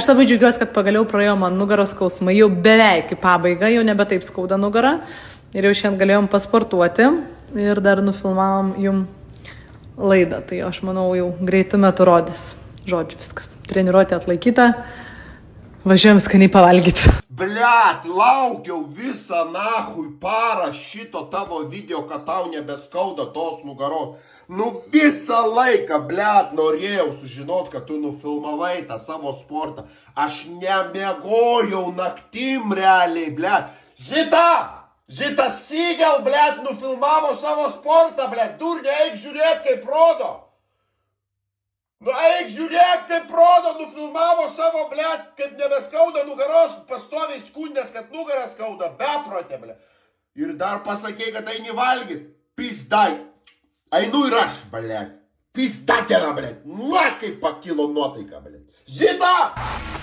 Aš labai džiaugiuosi, kad pagaliau praėjo man nugaros skausmai, jau beveik į pabaigą, jau nebe taip skauda nugarą. Ir jau šiandien galėjom pasportuoti ir dar nufilmavom jum laidą. Tai aš manau, jau greitų metų rodys. Žodžiu, viskas. Treniruotė atlaikyta. Važiuojam skaniai pavalgyti. Blet, laukiau visą nahui parą šito tavo video, kad tau nebeskauda tos nugaros. Nu visą laiką, blet, norėjau sužinot, kad tu nufilmavai tą savo sportą. Aš nemiegojau naktim realiai, blet. Zita Sigel, blet, nufilmavo savo sportą, blet. Durne, eik žiūrėt, kaip rodo. Nu eik žiūrėk, kaip rodo, nufilmavo savo, blet, kad nebeskauda nugaros, pastoviai skundės, kad nugarą skauda, beprotė, blet. Ir dar pasakė, kad eini valgyt, pizdai. Einu ir aš, blet. Pizdatėra, blet. Na, kaip pakilo nuotaika, blet. Zita!